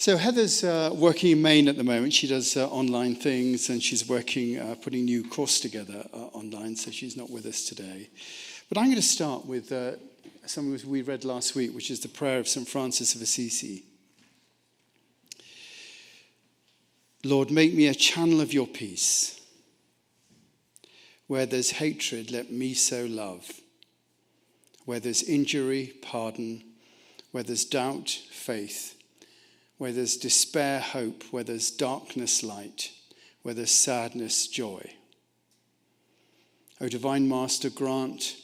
So Heather's working in Maine at the moment. She does online things, and she's working, putting a new course together online, so she's not with us today. But I'm going to start with something we read last week, which is the prayer of St. Francis of Assisi. Lord, make me a channel of your peace. Where there's hatred, let me sow love. Where there's injury, pardon. Where there's doubt, faith. Where there's despair, hope. Where there's darkness, light. Where there's sadness, joy. O divine Master, grant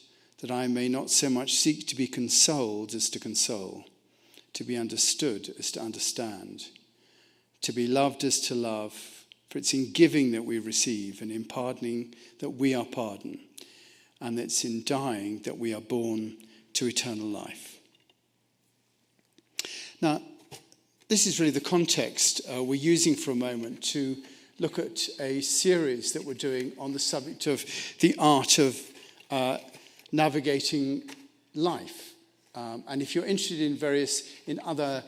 that I may not so much seek to be consoled as to console, to be understood as to understand, to be loved as to love, for it's in giving that we receive, and in pardoning that we are pardoned, and it's in dying that we are born to eternal life. Now, this is really the context we're using for a moment to look at a series that we're doing on the subject of the art of navigating life. And if you're interested in other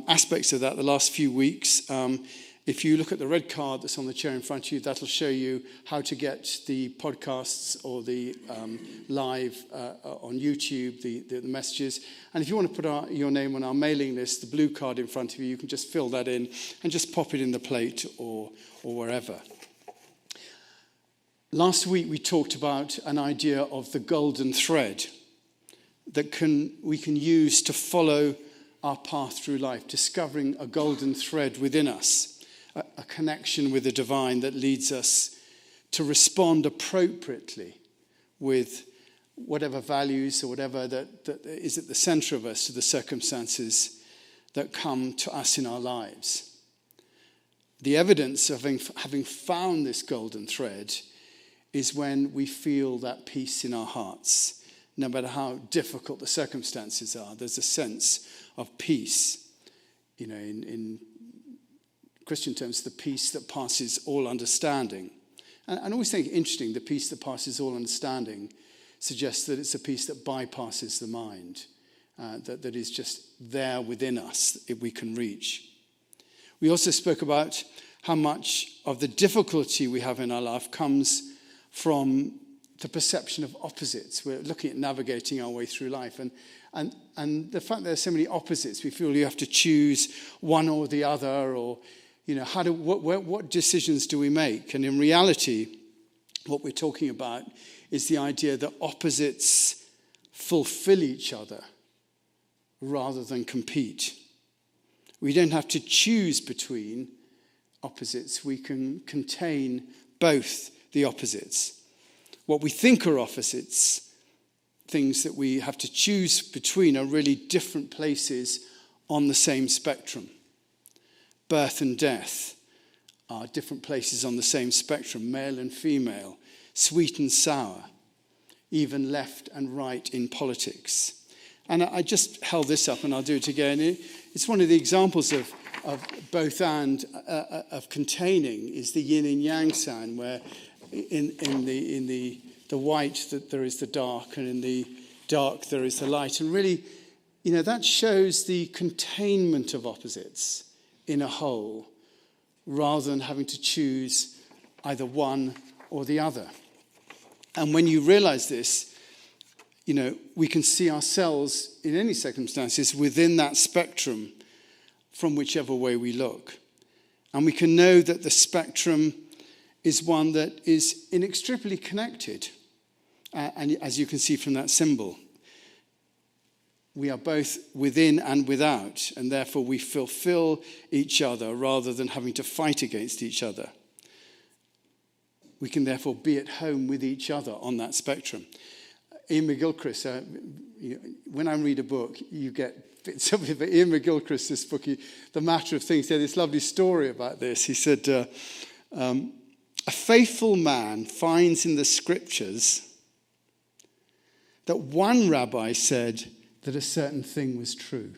aspects of that, the last few weeks, if you look at the red card that's on the chair in front of you, that'll show you how to get the podcasts or the live on YouTube, the messages. And if you want to put your name on our mailing list, the blue card in front of you, you can just fill that in and just pop it in the plate or wherever. Last week we talked about an idea of the golden thread that we can use to follow our path through life, discovering a golden thread within us, a connection with the divine that leads us to respond appropriately with whatever values or whatever that is at the center of us to the circumstances that come to us in our lives. The evidence of having found this golden thread is when we feel that peace in our hearts. No matter how difficult the circumstances are, there's a sense of peace. You know, in Christian terms, the peace that passes all understanding. And I always think interesting, the peace that passes all understanding suggests that it's a peace that bypasses the mind, that is just there within us that we can reach. We also spoke about how much of the difficulty we have in our life comes from the perception of opposites. We're looking at navigating our way through life. And the fact there are so many opposites, we feel you have to choose one or the other, or, you know, what decisions do we make? And in reality, what we're talking about is the idea that opposites fulfill each other rather than compete. We don't have to choose between opposites. We can contain both the opposites. What we think are opposites, things that we have to choose between, are really different places on the same spectrum. Birth and death are different places on the same spectrum, male and female, sweet and sour, even left and right in politics. And I just held this up, and I'll do it again. It's one of the examples of both and, of containing, is the yin and yang sign, where in the white that there is the dark, and in the dark there is the light. And really, you know, that shows the containment of opposites in a whole, rather than having to choose either one or the other. And when you realize this, you know, we can see ourselves in any circumstances within that spectrum from whichever way we look. And we can know that the spectrum is one that is inextricably connected. And as you can see from that symbol, we are both within and without, and therefore we fulfill each other rather than having to fight against each other. We can therefore be at home with each other on that spectrum. Ian McGilchrist, when I read a book, you get bits of it, but Ian McGilchrist, this book, The Matter of Things, he had this lovely story about this. He said, a faithful man finds in the scriptures that one rabbi said that a certain thing was true.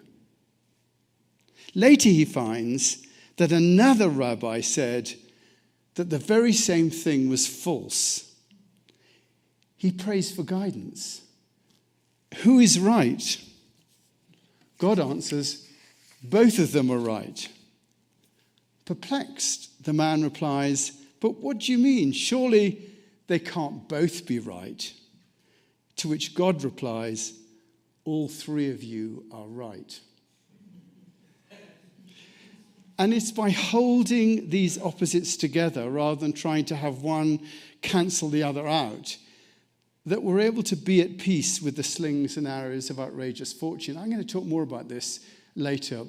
Later he finds that another rabbi said that the very same thing was false. He prays for guidance. Who is right? God answers, both of them are right. Perplexed, the man replies, "But what do you mean? Surely they can't both be right." To which God replies, "All three of you are right." And it's by holding these opposites together rather than trying to have one cancel the other out that we're able to be at peace with the slings and arrows of outrageous fortune. I'm going to talk more about this later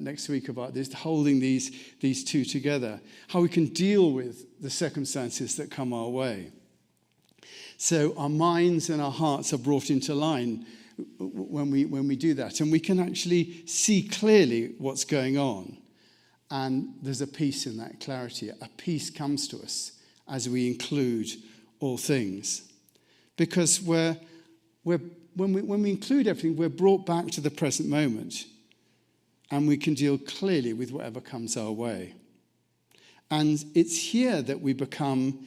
next week, about this, holding these two together, how we can deal with the circumstances that come our way. So our minds and our hearts are brought into line when we do that, and we can actually see clearly what's going on. And there's a peace in that clarity. A peace comes to us as we include all things. Because when we include everything, we're brought back to the present moment. And we can deal clearly with whatever comes our way. And it's here that we become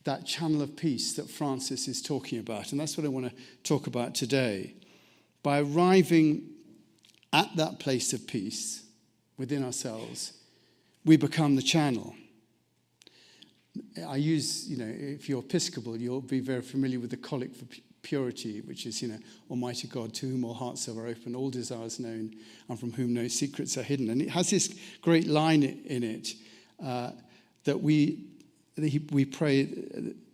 that channel of peace that Francis is talking about. And that's what I want to talk about today. By arriving at that place of peace within ourselves, we become the channel. I use, if you're Episcopal, you'll be very familiar with the Collect for Purity, which is, Almighty God, to whom all hearts are open, all desires known, and from whom no secrets are hidden. And it has this great line in it that we pray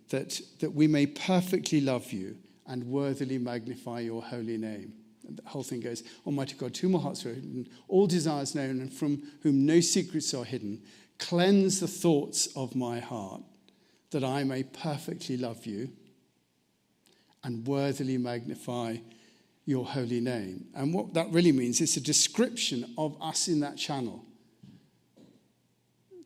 that we may perfectly love you and worthily magnify your holy name. And the whole thing goes, Almighty God, to whom all hearts are open, all desires known, and from whom no secrets are hidden, cleanse the thoughts of my heart, that I may perfectly love you and worthily magnify your holy name. And what that really means is a description of us in that channel.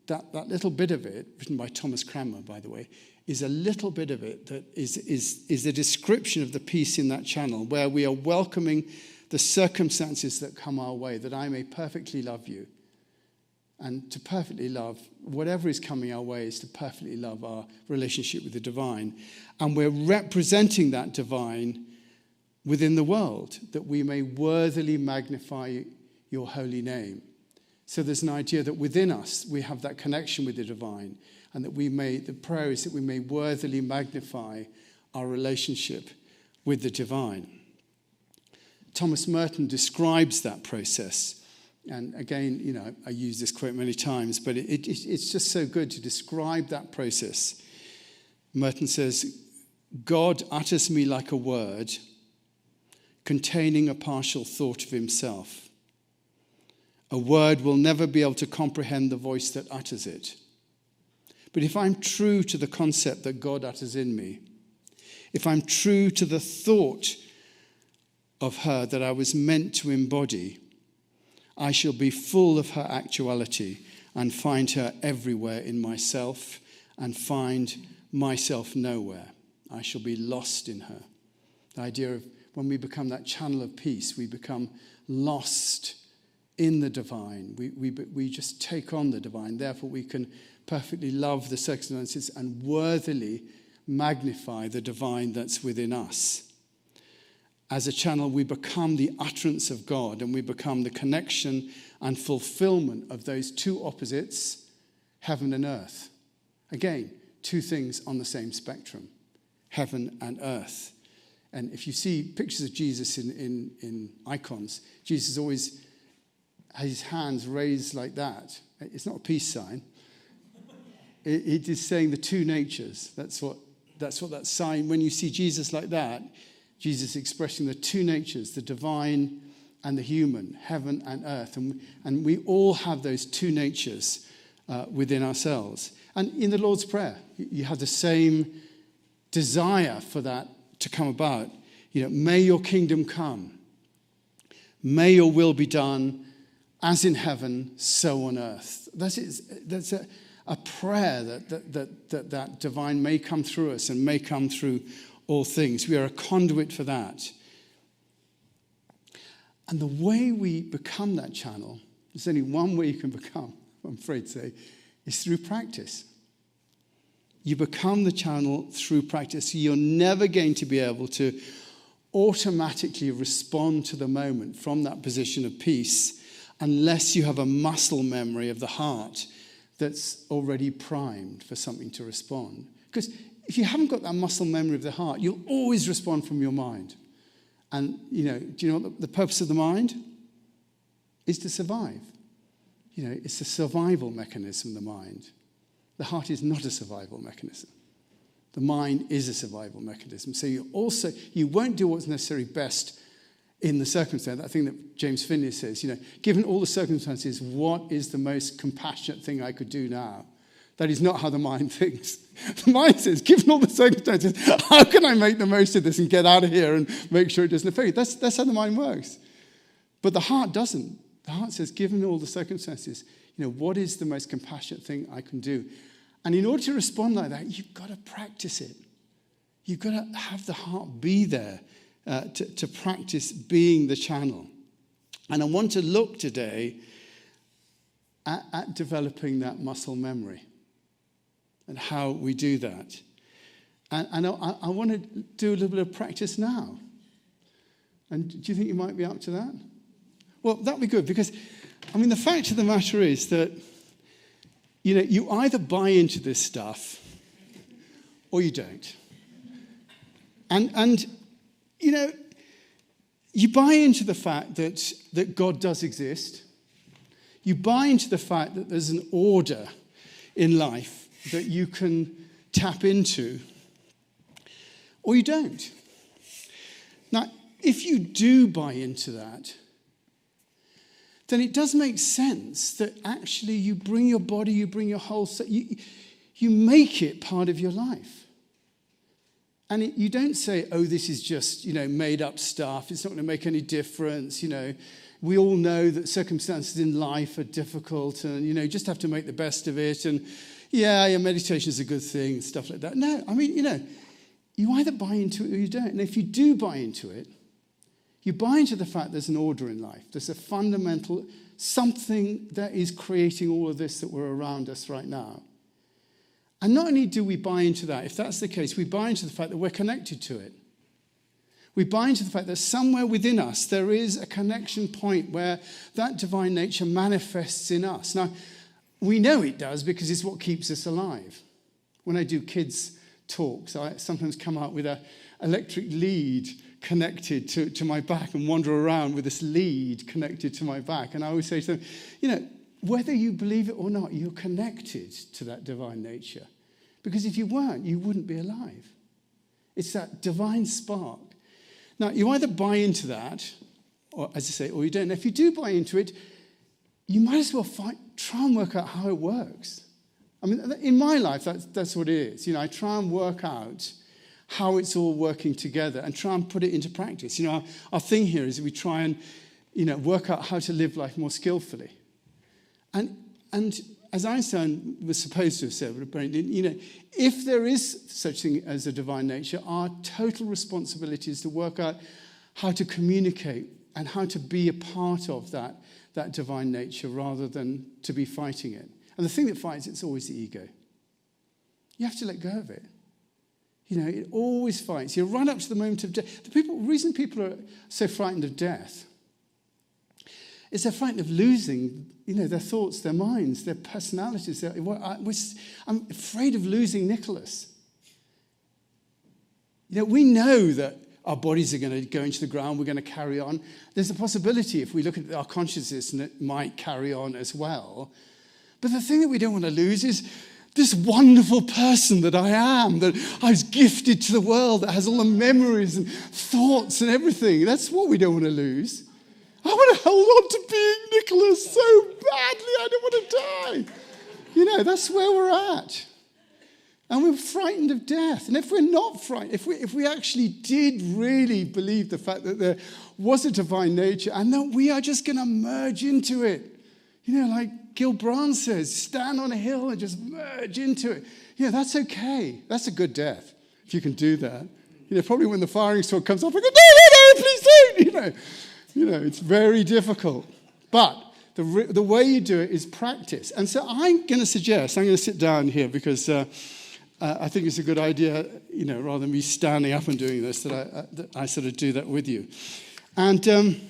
That little bit of it, written by Thomas Cranmer, by the way, is a little bit of it that is a description of the peace in that channel, where we are welcoming the circumstances that come our way, that I may perfectly love you. And to perfectly love whatever is coming our way is to perfectly love our relationship with the divine. And we're representing that divine within the world, that we may worthily magnify your holy name. So there's an idea that within us we have that connection with the divine, and that the prayer is that we may worthily magnify our relationship with the divine. Thomas Merton describes that process. And again, I use this quote many times, but it's just so good to describe that process. Merton says, God utters me like a word containing a partial thought of himself. A word will never be able to comprehend the voice that utters it. But if I'm true to the concept that God utters in me, if I'm true to the thought of her that I was meant to embody, I shall be full of her actuality and find her everywhere in myself and find myself nowhere. I shall be lost in her. The idea of when we become that channel of peace, we become lost in the divine. We just take on the divine. Therefore, we can perfectly love the circumstances and worthily magnify the divine that's within us. As a channel, we become the utterance of God, and we become the connection and fulfillment of those two opposites, heaven and earth. Again, two things on the same spectrum, heaven and earth. And if you see pictures of Jesus in icons, Jesus always has his hands raised like that. It's not a peace sign. It is saying the two natures. That's what that sign, when you see Jesus like that, Jesus expressing the two natures, the divine and the human, heaven and earth. And we all have those two natures within ourselves. And in the Lord's Prayer, you have the same desire for that to come about. May your kingdom come. May your will be done as in heaven, so on earth. That's a prayer that divine may come through us and may come through all things. We are a conduit for that. And the way we become that channel, there's only one way you can become, I'm afraid to say, is through practice. You become the channel through practice. You're never going to be able to automatically respond to the moment from that position of peace unless you have a muscle memory of the heart that's already primed for something to respond. Because if you haven't got that muscle memory of the heart, you'll always respond from your mind. And, do you know what the purpose of the mind is? To survive. It's a survival mechanism, the mind. The heart is not a survival mechanism. The mind is a survival mechanism. So you won't do what's necessarily best in the circumstance. That thing that James Finney says, given all the circumstances, what is the most compassionate thing I could do now? That is not how the mind thinks. The mind says, given all the circumstances, how can I make the most of this and get out of here and make sure it doesn't affect you? That's how the mind works. But the heart doesn't. The heart says, given all the circumstances, what is the most compassionate thing I can do? And in order to respond like that, you've got to practice it. You've got to have the heart be there to practice being the channel. And I want to look today at developing that muscle memory and how we do that. And I want to do a little bit of practice now. And do you think you might be up to that? Well, that'd be good, because, the fact of the matter is that, you either buy into this stuff or you don't. And you buy into the fact that God does exist. You buy into the fact that there's an order in life that you can tap into, or you don't. Now, if you do buy into that, then it does make sense that actually you bring your body, you bring your whole self, you make it part of your life. And you don't say, oh, this is just, made up stuff. It's not going to make any difference. We all know that circumstances in life are difficult and, you just have to make the best of it. And yeah, meditation is a good thing, and stuff like that. No, you either buy into it or you don't. And if you do buy into it, you buy into the fact there's an order in life. There's a fundamental, something that is creating all of this that we're around us right now. And not only do we buy into that, if that's the case, we buy into the fact that we're connected to it. We buy into the fact that somewhere within us there is a connection point where that divine nature manifests in us. Now, we know it does because it's what keeps us alive. When I do kids' talks, I sometimes come out with an electric lead connected to my back and wander around with this lead connected to my back. And I always say to them, whether you believe it or not, you're connected to that divine nature. Because if you weren't, you wouldn't be alive. It's that divine spark. Now, you either buy into that, or as I say, or you don't. And if you do buy into it, you might as well try and work out how it works. In my life, that's what it is. I try and work out how it's all working together and try and put it into practice. Our thing here is we try and, work out how to live life more skillfully. And as Einstein was supposed to have said, if there is such thing as a divine nature, our total responsibility is to work out how to communicate and how to be a part of that divine nature rather than to be fighting it. And the thing that fights it's always the ego. You have to let go of it. It always fights. You run up to the moment of death. The reason people are so frightened of death is they're frightened of losing, their thoughts, their minds, their personalities. I'm afraid of losing Nicholas. We know that our bodies are going to go into the ground, we're going to carry on. There's a possibility, if we look at our consciousness, and it might carry on as well. But the thing that we don't want to lose is this wonderful person that I am, that I was gifted to the world, that has all the memories and thoughts and everything. That's what we don't want to lose. I want to hold on to being Nicholas so badly. I don't want to die. That's where we're at. And we're frightened of death. And if we're not frightened, if we actually did really believe the fact that there was a divine nature and that we are just going to merge into it, like Gil Brand says, stand on a hill and just merge into it. That's okay. That's a good death, if you can do that. Probably when the firing squad comes up, I go, no, please don't, it's very difficult. But the way you do it is practice. And so I'm going to sit down here because I think it's a good idea, rather than me standing up and doing this, that I sort of do that with you. And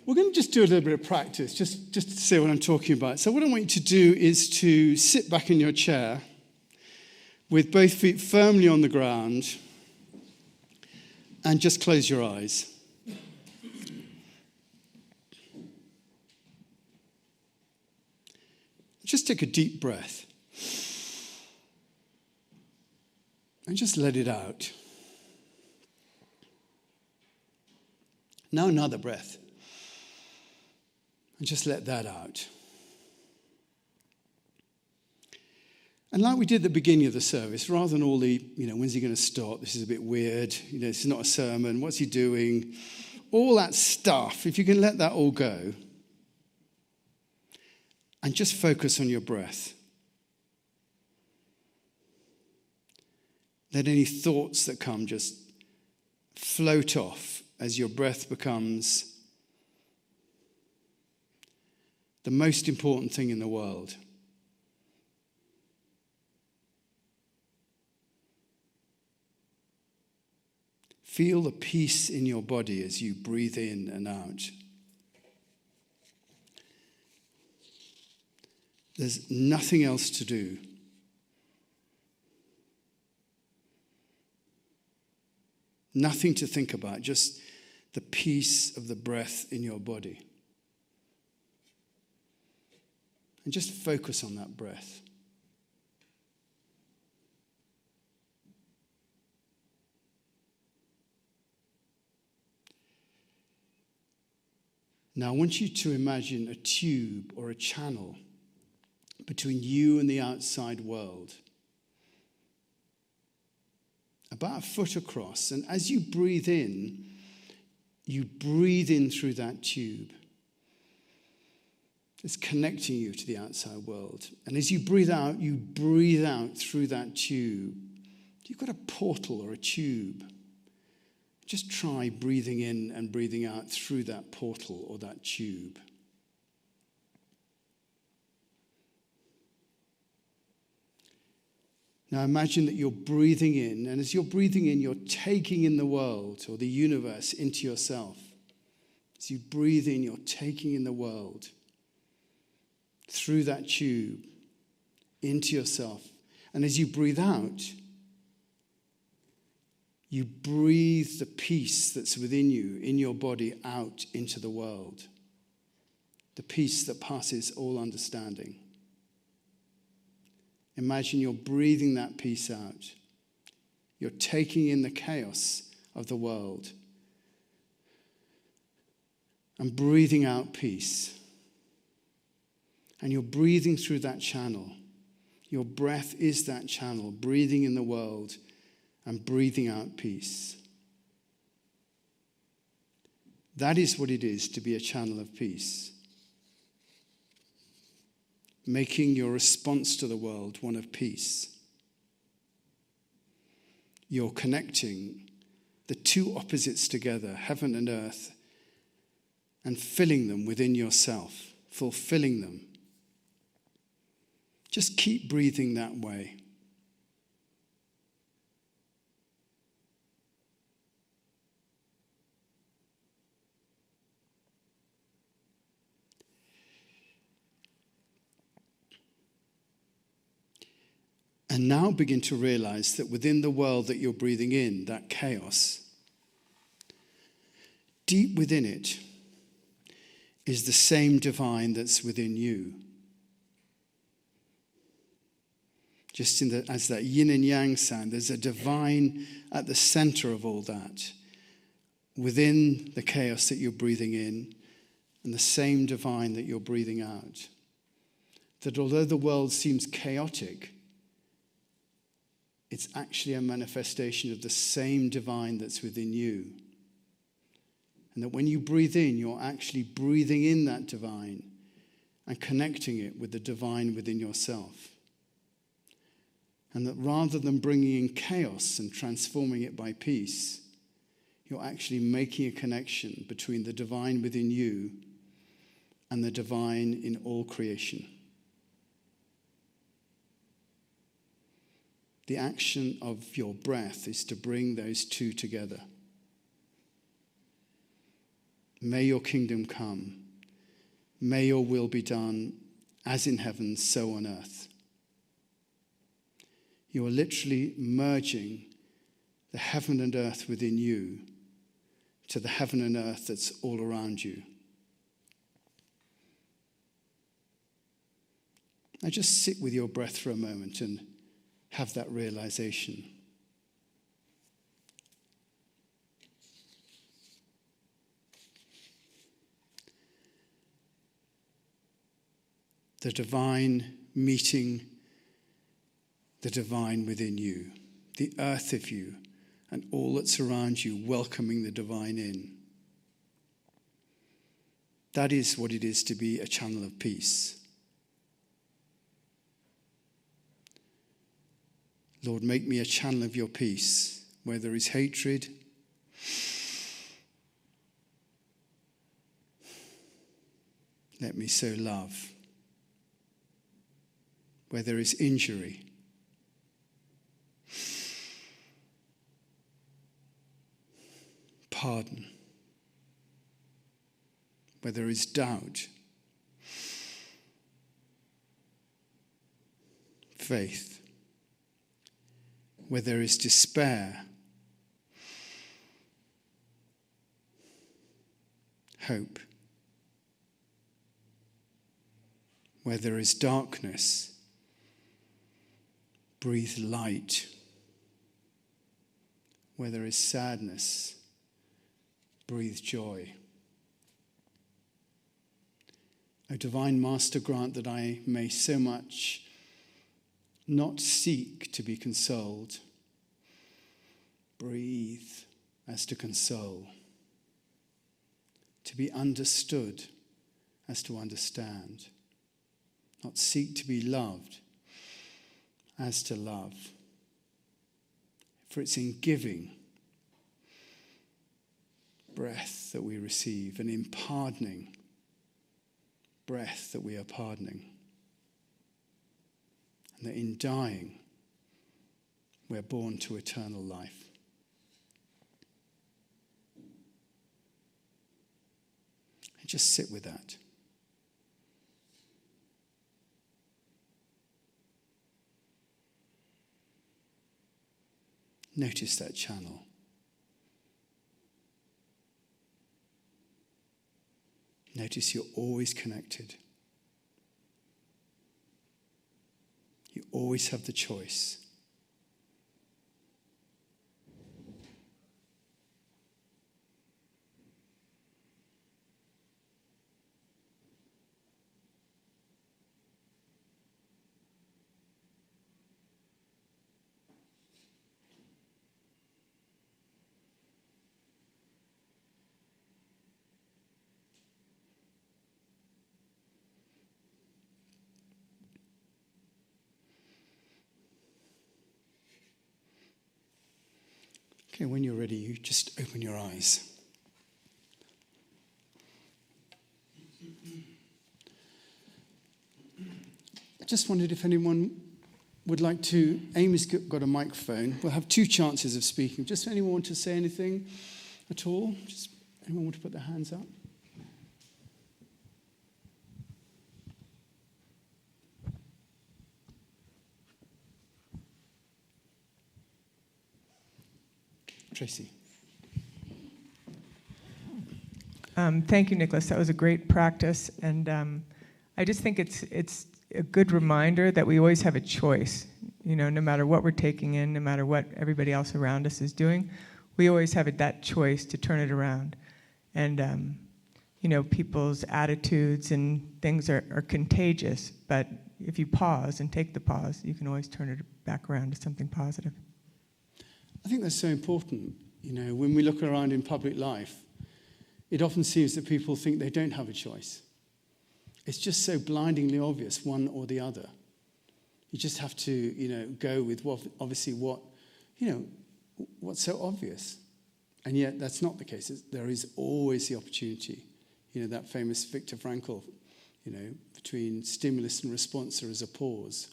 We're going to just do a little bit of practice, just to see what I'm talking about. So what I want you to do is to sit back in your chair with both feet firmly on the ground and just close your eyes. Just take a deep breath and just let it out. Now another breath and just let that out. And like we did at the beginning of the service, rather than all the, when's he going to stop? This is a bit weird. This is not a sermon. What's he doing? All that stuff, if you can let that all go and just focus on your breath. Let any thoughts that come just float off as your breath becomes the most important thing in the world. Feel the peace in your body as you breathe in and out. There's nothing else to do. Nothing to think about, just the peace of the breath in your body. And just focus on that breath. Now I want you to imagine a tube or a channel between you and the outside world, about a foot across. And as you breathe in through that tube. It's connecting you to the outside world. And as you breathe out through that tube. You've got a portal or a tube. Just try breathing in and breathing out through that portal or that tube. Now imagine that you're breathing in, and as you're breathing in, you're taking in the world or the universe into yourself. As you breathe in, you're taking in the world through that tube into yourself. And as you breathe out, you breathe the peace that's within you, in your body, out into the world. The peace that passes all understanding. Imagine you're breathing that peace out. You're taking in the chaos of the world and breathing out peace. And you're breathing through that channel. Your breath is that channel, breathing in the world and breathing out peace. That is what it is to be a channel of peace. Making your response to the world one of peace. You're connecting the two opposites together, heaven and earth, and filling them within yourself, fulfilling them. Just keep breathing that way. And now begin to realize that within the world that you're breathing in, that chaos, deep within it is the same divine that's within you. Just as that yin and yang sound, there's a divine at the center of all that, within the chaos that you're breathing in, and the same divine that you're breathing out. That although the world seems chaotic, it's actually a manifestation of the same divine that's within you. And that when you breathe in, you're actually breathing in that divine and connecting it with the divine within yourself. And that rather than bringing in chaos and transforming it by peace, you're actually making a connection between the divine within you and the divine in all creation. The action of your breath is to bring those two together. May your kingdom come. May your will be done as in heaven, so on earth. You are literally merging the heaven and earth within you to the heaven and earth that's all around you. Now just sit with your breath for a moment and have that realization. The divine meeting the divine within you, the earth of you, and all that's around you, welcoming the divine in. That is what it is to be a channel of peace. Lord, make me a channel of your peace, where there is hatred, let me sow love. Where there is injury, pardon. Where there is doubt, faith. Where there is despair, hope. Where there is darkness, breathe light. Where there is sadness, breathe joy. O divine Master, grant that I may so much not seek to be consoled, breathe as to console, to be understood as to understand, not seek to be loved as to love. For it's in giving breath that we receive, and in pardoning breath that we are pardoning. And that in dying, we're born to eternal life. And just sit with that. Notice that channel. Notice you're always connected. You always have the choice. Okay, when you're ready, you just open your eyes. I just wondered if anyone would like to. Amy's got a microphone. We'll have 2 chances of speaking. Just anyone want to say anything at all? Just anyone want to put their hands up? Tracy. Thank you, Nicholas. That was a great practice, and I just think it's a good reminder that we always have a choice. You know, no matter what we're taking in, no matter what everybody else around us is doing, we always have that choice to turn it around. And you know, people's attitudes and things are contagious, but if you pause and take the pause, you can always turn it back around to something positive. I think that's so important. You know, when we look around in public life, it often seems that people think they don't have a choice. It's just so blindingly obvious, one or the other. You just have to, you know, go with what's so obvious. And yet that's not the case. There is always the opportunity. You know, that famous Viktor Frankl, you know, between stimulus and response there is a pause.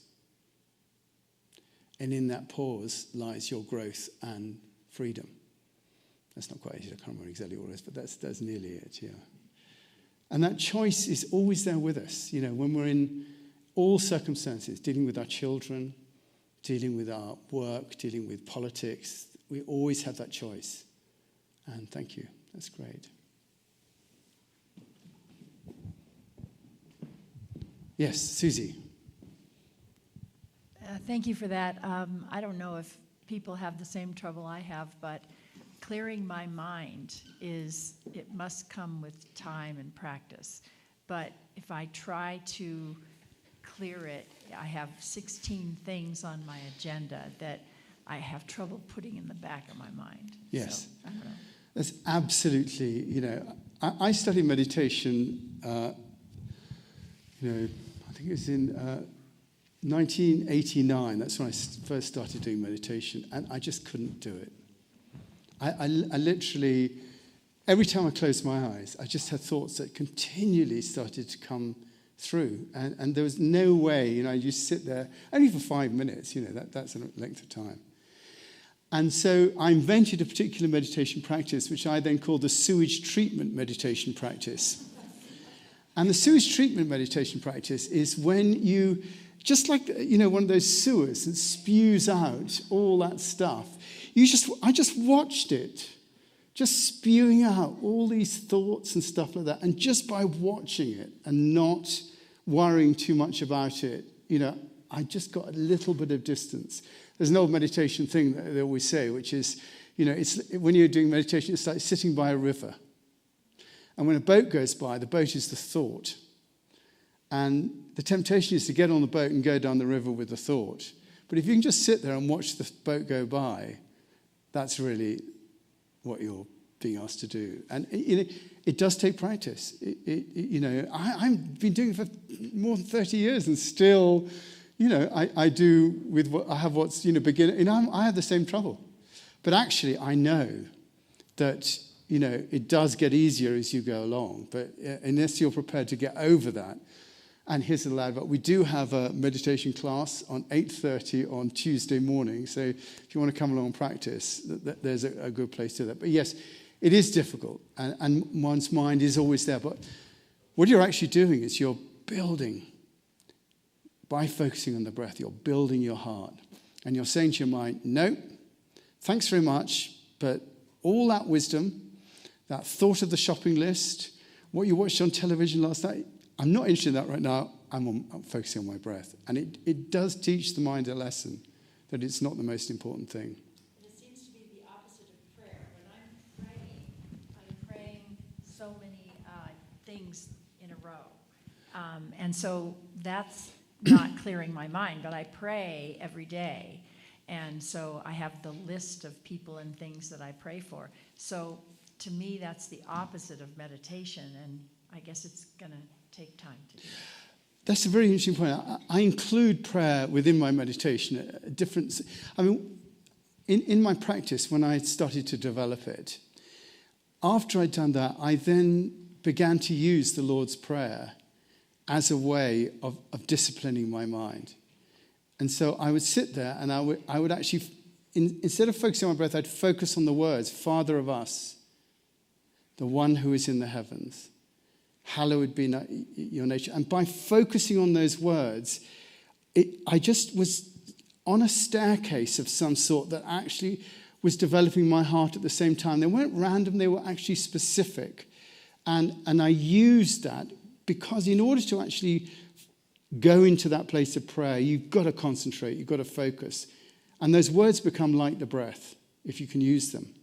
And in that pause lies your growth and freedom. That's not quite it. I can't remember exactly what it is, but that's nearly it, yeah. And that choice is always there with us, when we're in all circumstances, dealing with our children, dealing with our work, dealing with politics. We always have that choice. And thank you. That's great. Yes, Susie. Thank you for that. I don't know if people have the same trouble I have, but clearing my mind it must come with time and practice. But if I try to clear it, I have 16 things on my agenda that I have trouble putting in the back of my mind. Yes. So, I don't know. That's absolutely, I studied meditation, I think it was in 1989. That's when I first started doing meditation, and I just couldn't do it. I literally, every time I closed my eyes, I just had thoughts that continually started to come through. And there was no way, you sit there, only for 5 minutes, that's a length of time. And so I invented a particular meditation practice, which I then called the sewage treatment meditation practice. And the sewage treatment meditation practice is when you, just like, one of those sewers that spews out all that stuff, I just watched it, just spewing out all these thoughts and stuff like that. And just by watching it and not worrying too much about it, I just got a little bit of distance. There's an old meditation thing that they always say, which is, it's when you're doing meditation, it's like sitting by a river. And when a boat goes by, the boat is the thought. And the temptation is to get on the boat and go down the river with the thought. But if you can just sit there and watch the boat go by, that's really what you're being asked to do. And it does take practice. I've been doing it for more than 30 years and still, I do with what I have what's, beginner. I have the same trouble. But actually, I know that, it does get easier as you go along. But unless you're prepared to get over that, and here's a loud, but we do have a meditation class on 8:30 on Tuesday morning. So if you want to come along and practice, there's a good place to do that. But yes, it is difficult, and one's mind is always there. But what you're actually doing is you're building, by focusing on the breath, you're building your heart. And you're saying to your mind, no, thanks very much, but all that wisdom, that thought of the shopping list, what you watched on television last night, I'm not interested in that right now. I'm focusing on my breath. And it does teach the mind a lesson that it's not the most important thing. It seems to be the opposite of prayer. When I'm praying so many things in a row. And so that's not clearing my mind, but I pray every day. And so I have the list of people and things that I pray for. So to me, that's the opposite of meditation. And I guess it's going to take time to do that. That's a very interesting point. I include prayer within my meditation. In my practice, when I started to develop it, after I'd done that, I then began to use the Lord's Prayer as a way of disciplining my mind. And so I would sit there and I would actually, instead of focusing on my breath, I'd focus on the words, Father of us, the one who is in the heavens. Hallowed be your nature. And by focusing on those words, I just was on a staircase of some sort that actually was developing my heart at the same time. They weren't random, they were actually specific. And I used that because in order to actually go into that place of prayer, you've got to concentrate, you've got to focus. And those words become like the breath, if you can use them.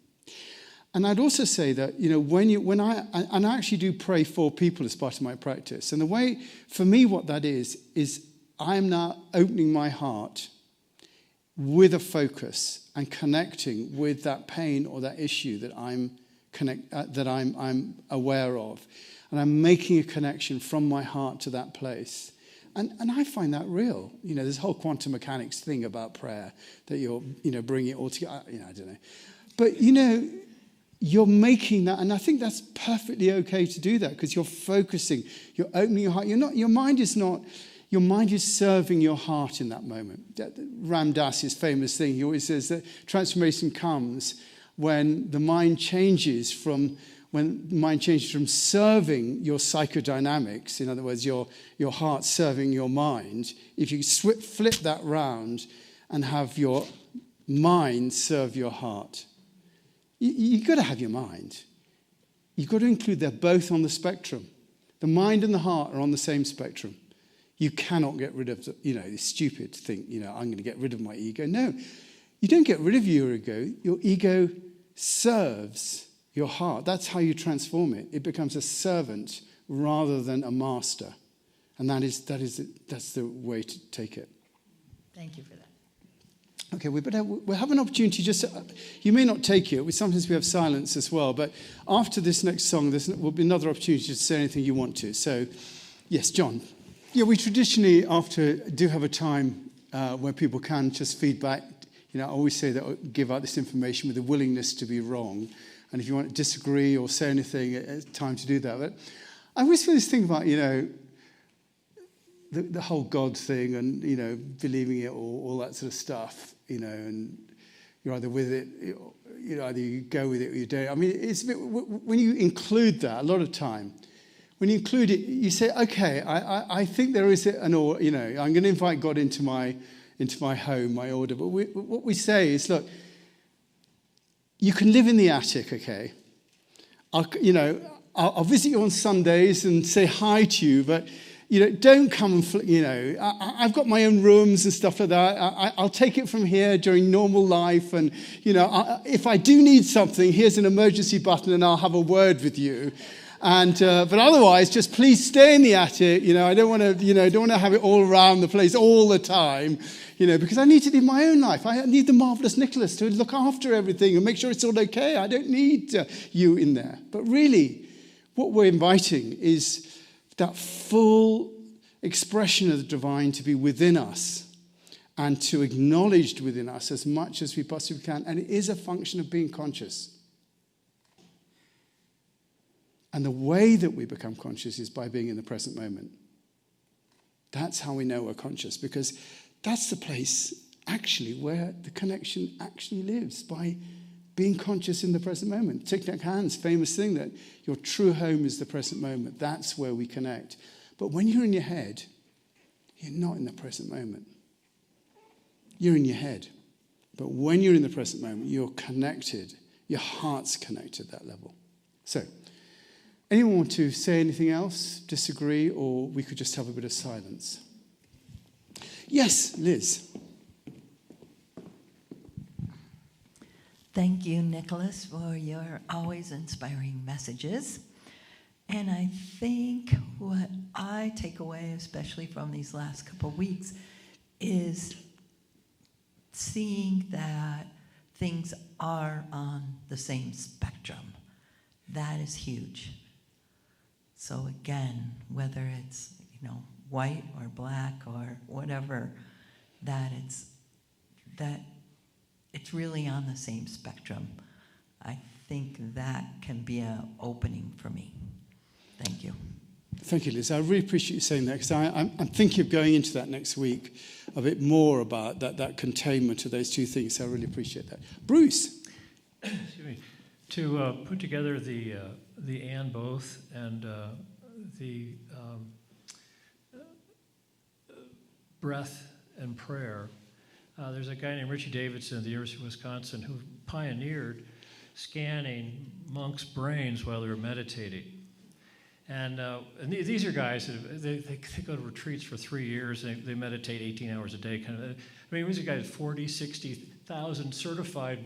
And I'd also say that, when I actually do pray for people as part of my practice. And the way, for me, what that is I am now opening my heart with a focus and connecting with that pain or that issue that I'm aware of. And I'm making a connection from my heart to that place. And I find that real. This whole quantum mechanics thing about prayer, that you're, bringing it all together. I don't know. But, you're making that, and I think that's perfectly okay to do that because you're focusing, you're opening your heart. Your mind is serving your heart in that moment. Ram Dass's famous thing, he always says that transformation comes when the mind changes from serving your psychodynamics, in other words, your heart serving your mind, if you flip that round and have your mind serve your heart, you've got to have your mind. You've got to include they're both on the spectrum. The mind and the heart are on the same spectrum. You cannot get rid of, it's stupid to think, I'm going to get rid of my ego. No, you don't get rid of your ego. Your ego serves your heart. That's how you transform it. It becomes a servant rather than a master. And that's the way to take it. Thank you for that. Okay, we'll have an opportunity you may not take it. Sometimes we have silence as well. But after this next song, there will be another opportunity to say anything you want to. So, yes, John. Yeah, we traditionally do have a time where people can just feedback. I always say that give out this information with a willingness to be wrong. And if you want to disagree or say anything, it's time to do that. But I always feel this thing about, the whole God thing and, believing it or all that sort of stuff, and you're either with it, either you go with it or you don't. I mean, it's a bit, when you include that, a lot of time, when you include it, you say, okay, I think there is I'm going to invite God into my home, my order. But what we say is, look, you can live in the attic, okay? I'll visit you on Sundays and say hi to you, but don't come and, I've got my own rooms and stuff like that. I'll take it from here during normal life. And, if I do need something, here's an emergency button and I'll have a word with you. And, but otherwise, just please stay in the attic. I don't want to have it all around the place all the time, because I need to live my own life. I need the marvelous Nicholas to look after everything and make sure it's all okay. I don't need you in there. But really, what we're inviting is that full expression of the divine to be within us and to acknowledged within us as much as we possibly can. And it is a function of being conscious. And the way that we become conscious is by being in the present moment. That's how we know we're conscious, because that's the place actually where the connection actually lives, by being conscious in the present moment. Thich Nhat Hanh's famous thing that your true home is the present moment. That's where we connect. But when you're in your head, you're not in the present moment. You're in your head. But when you're in the present moment, you're connected. Your heart's connected at that level. So, anyone want to say anything else, disagree, or we could just have a bit of silence? Yes, Liz. Thank you, Nicholas, for your always inspiring messages. And I think what I take away, especially from these last couple of weeks, is seeing that things are on the same spectrum. That is huge. So again, whether it's, white or black or whatever, that it's really on the same spectrum. I think that can be an opening for me. Thank you. Thank you, Liz. I really appreciate you saying that, because I'm thinking of going into that next week a bit more about that containment of those two things. So I really appreciate that. Bruce. Excuse me. To put together the and both and the breath and prayer. There's a guy named Richie Davidson at the University of Wisconsin who pioneered scanning monks' brains while they were meditating. And these are guys that they go to retreats for 3 years. They meditate 18 hours a day. These are guys 40, 60,000 certified,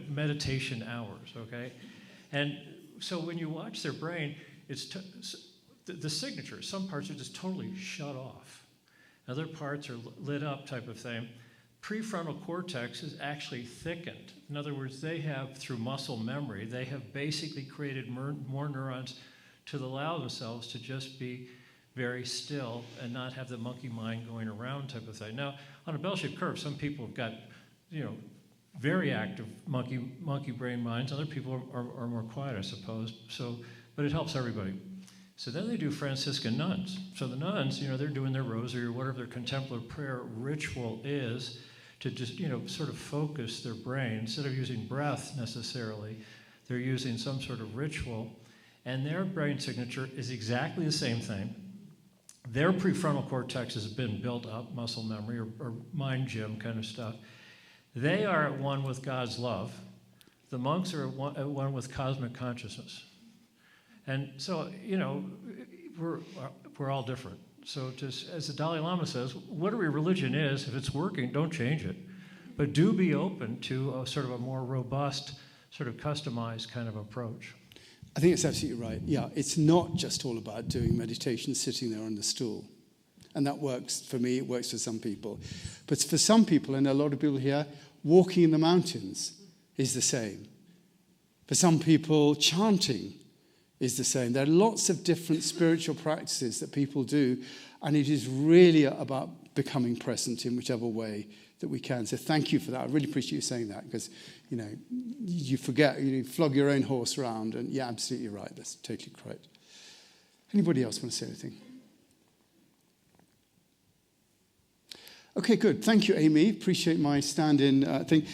meditation hours. Okay, and so when you watch their brain, it's the signatures. Some parts are just totally shut off. Other parts are lit up, type of thing. Prefrontal cortex is actually thickened. In other words, they have, through muscle memory, they have basically created more neurons to allow themselves to just be very still and not have the monkey mind going around, type of thing. Now, on a bell-shaped curve, some people have got, very active monkey brain minds. Other people are more quiet, I suppose. But it helps everybody. So then they do Franciscan nuns. So the nuns, they're doing their rosary or whatever their contemplative prayer ritual is to just, sort of focus their brain. Instead of using breath necessarily, they're using some sort of ritual, and their brain signature is exactly the same thing. Their prefrontal cortex has been built up, muscle memory or mind gym kind of stuff. They are at one with God's love. The monks are at one with cosmic consciousness. And so, we're all different. So just as the Dalai Lama says, whatever religion is, if it's working, don't change it. But do be open to a sort of a more robust, sort of customized kind of approach. I think it's absolutely right. Yeah, it's not just all about doing meditation, sitting there on the stool. And that works for me, it works for some people. But for some people, and a lot of people here, walking in the mountains is the same. For some people, chanting is the same. There are lots of different spiritual practices that people do, and it is really about becoming present in whichever way that we can. So thank you for that. I really appreciate you saying that, because, you forget, you flog your own horse around, and yeah, absolutely right. That's totally correct. Anybody else want to say anything? Okay, good. Thank you, Amy. Appreciate my stand-in thing.